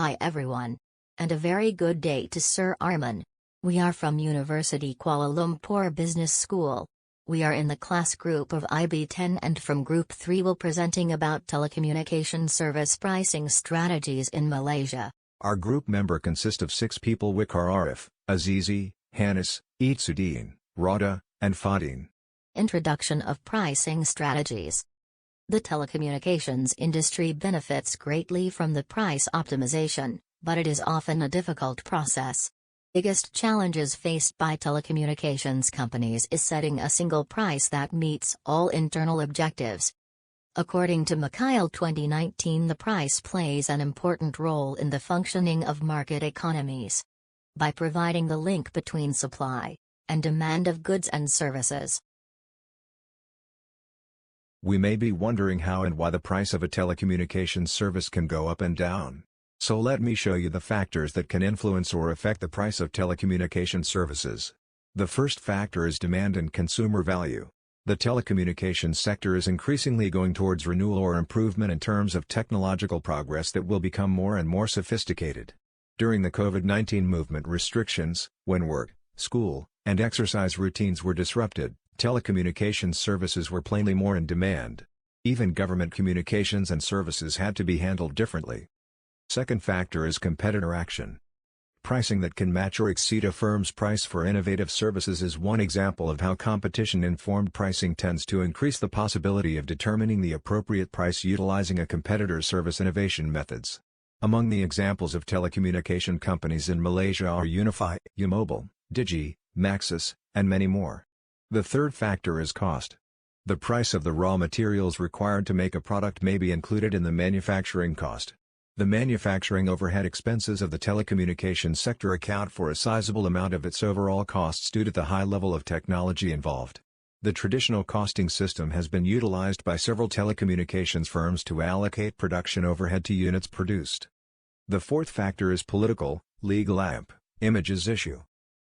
Hi everyone. And a very good day to Sir Arman. We are from University Kuala Lumpur Business School. We are in the class group of IB10 and from group 3 will presenting about telecommunication service pricing strategies in Malaysia. Our group member consists of 6 people: Wikar Arif, Azizi, Hanis, Eetsuddin, Radha, and Fadin. Introduction of pricing strategies. The telecommunications industry benefits greatly from the price optimization, but it is often a difficult process. Biggest challenges faced by telecommunications companies is setting a single price that meets all internal objectives. According to Mikhail 2019, the price plays an important role in the functioning of market economies. By providing the link between supply and demand of goods and services. We may be wondering how and why the price of a telecommunications service can go up and down. So let me show you the factors that can influence or affect the price of telecommunication services. The first factor is demand and consumer value. The telecommunications sector is increasingly going towards renewal or improvement in terms of technological progress that will become more and more sophisticated. During the COVID-19 movement restrictions, when work, school, and exercise routines were disrupted, telecommunications services were plainly more in demand. Even government communications and services had to be handled differently. Second factor is competitor action. Pricing that can match or exceed a firm's price for innovative services is one example of how competition-informed pricing tends to increase the possibility of determining the appropriate price utilizing a competitor's service innovation methods. Among the examples of telecommunication companies in Malaysia are Unify, Umobile, Digi, Maxis, and many more. The third factor is cost. The price of the raw materials required to make a product may be included in the manufacturing cost. The manufacturing overhead expenses of the telecommunications sector account for a sizable amount of its overall costs due to the high level of technology involved. The traditional costing system has been utilized by several telecommunications firms to allocate production overhead to units produced. The fourth factor is political, legal images issue.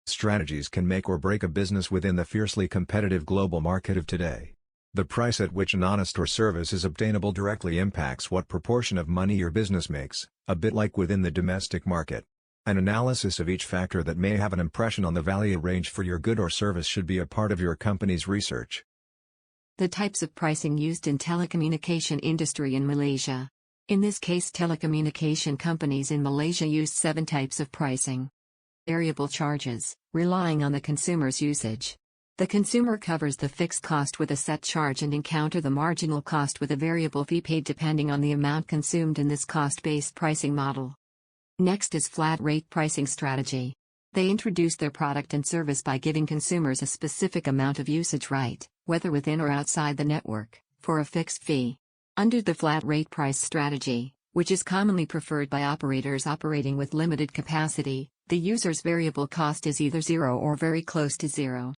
Strategies can make or break a business within the fiercely competitive global market of today. The price at which an honest or service is obtainable directly impacts what proportion of money your business makes, a bit like within the domestic market. An analysis of each factor that may have an impression on the value range for your good or service should be a part of your company's research. The types of pricing used in telecommunication industry in Malaysia. In this case, telecommunication companies in Malaysia used 7 types of pricing. Variable charges, relying on the consumer's usage. The consumer covers the fixed cost with a set charge and encounter the marginal cost with a variable fee paid depending on the amount consumed in this cost-based pricing model. Next is flat rate pricing strategy. They introduce their product and service by giving consumers a specific amount of usage right, whether within or outside the network, for a fixed fee. Under the flat rate price strategy, which is commonly preferred by operators operating with limited capacity, the user's variable cost is either zero or very close to zero.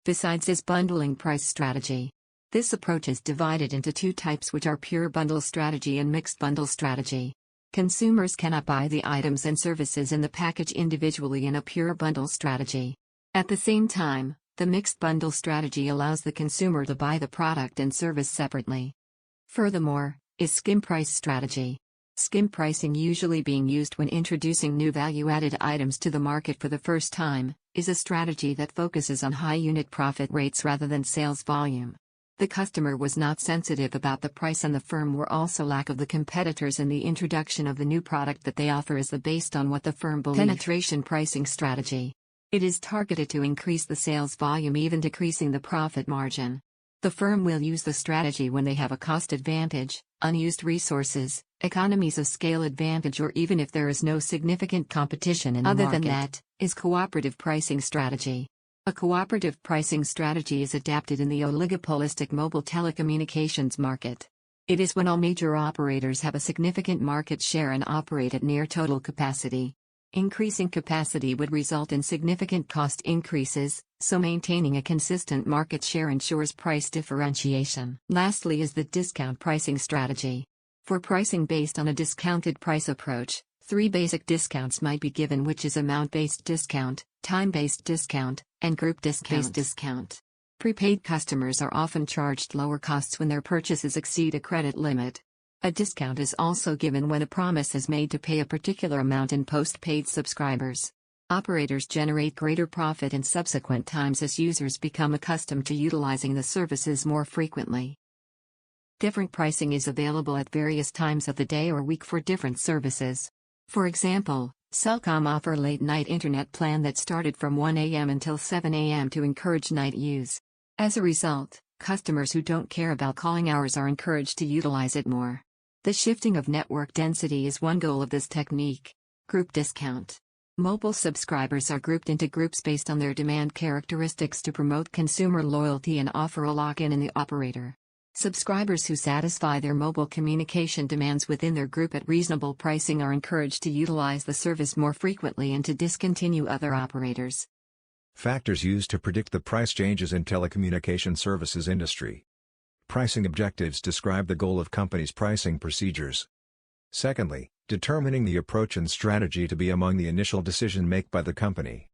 Besides this bundling price strategy. This approach is divided into 2 types, which are pure bundle strategy and mixed bundle strategy. Consumers cannot buy the items and services in the package individually in a pure bundle strategy. At the same time, the mixed bundle strategy allows the consumer to buy the product and service separately. Furthermore, is skim price strategy. Skim pricing, usually being used when introducing new value-added items to the market for the first time, is a strategy that focuses on high unit profit rates rather than sales volume. The customer was not sensitive about the price and the firm were also lack of the competitors in the introduction of the new product that they offer is based on what the firm believes. Penetration pricing strategy. It is targeted to increase the sales volume, even decreasing the profit margin. The firm will use the strategy when they have a cost advantage, unused resources, economies of scale advantage, or even if there is no significant competition in the market. Other than that, is cooperative pricing strategy. A cooperative pricing strategy is adapted in the oligopolistic mobile telecommunications market. It is when all major operators have a significant market share and operate at near total capacity. Increasing capacity would result in significant cost increases, so maintaining a consistent market share ensures price differentiation. Lastly is the discount pricing strategy. For pricing based on a discounted price approach, 3 basic discounts might be given, which is amount-based discount, time-based discount, and group discount. Prepaid customers are often charged lower costs when their purchases exceed a credit limit. A discount is also given when a promise is made to pay a particular amount in post-paid subscribers. Operators generate greater profit in subsequent times as users become accustomed to utilizing the services more frequently. Different pricing is available at various times of the day or week for different services. For example, Cellcom offer late-night internet plan that started from 1 a.m. until 7 a.m. to encourage night use. As a result, customers who don't care about calling hours are encouraged to utilize it more. The shifting of network density is one goal of this technique. Group discount. Mobile subscribers are grouped into groups based on their demand characteristics to promote consumer loyalty and offer a lock-in in the operator. Subscribers who satisfy their mobile communication demands within their group at reasonable pricing are encouraged to utilize the service more frequently and to discontinue other operators. Factors used to predict the price changes in telecommunication services industry. Pricing objectives describe the goal of companies' pricing procedures. Secondly, determining the approach and strategy to be among the initial decision made by the company.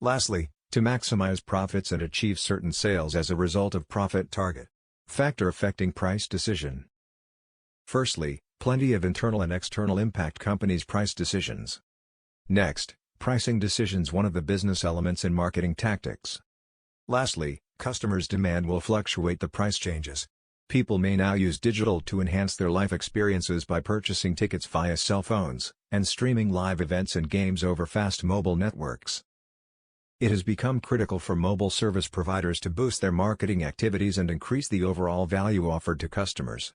Lastly, to maximize profits and achieve certain sales as a result of profit target. Factor affecting price decision. Firstly, plenty of internal and external impact companies' price decisions. Next, pricing decisions, one of the business elements in marketing tactics. Lastly, customers' demand will fluctuate the price changes. People may now use digital to enhance their life experiences by purchasing tickets via cell phones, and streaming live events and games over fast mobile networks. It has become critical for mobile service providers to boost their marketing activities and increase the overall value offered to customers.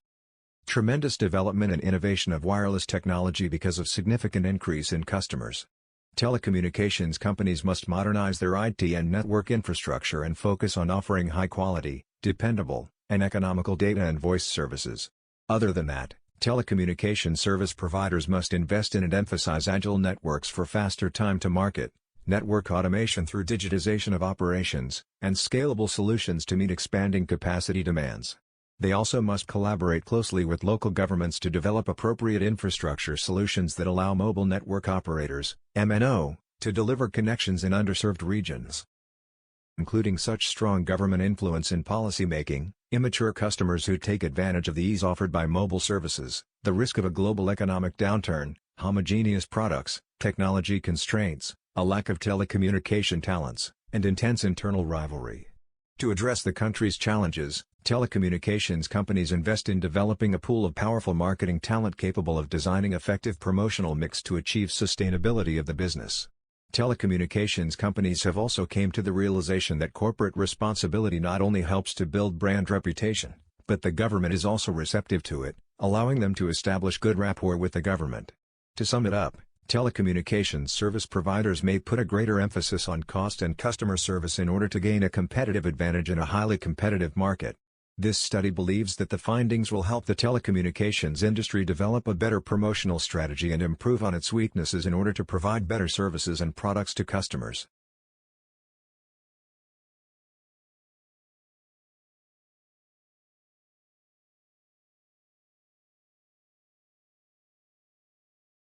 Tremendous development and innovation of wireless technology because of significant increase in customers. Telecommunications companies must modernize their IT and network infrastructure and focus on offering high-quality, dependable, and economical data and voice services. Other than that, telecommunication service providers must invest in and emphasize agile networks for faster time to market, network automation through digitization of operations, and scalable solutions to meet expanding capacity demands. They also must collaborate closely with local governments to develop appropriate infrastructure solutions that allow mobile network operators, MNO, to deliver connections in underserved regions. Including such strong government influence in policymaking, immature customers who take advantage of the ease offered by mobile services, the risk of a global economic downturn, homogeneous products, technology constraints, a lack of telecommunication talents, and intense internal rivalry. To address the country's challenges, telecommunications companies invest in developing a pool of powerful marketing talent capable of designing effective promotional mix to achieve sustainability of the business. Telecommunications companies have also come to the realization that corporate responsibility not only helps to build brand reputation, but the government is also receptive to it, allowing them to establish good rapport with the government. To sum it up, telecommunications service providers may put a greater emphasis on cost and customer service in order to gain a competitive advantage in a highly competitive market. This study believes that the findings will help the telecommunications industry develop a better promotional strategy and improve on its weaknesses in order to provide better services and products to customers.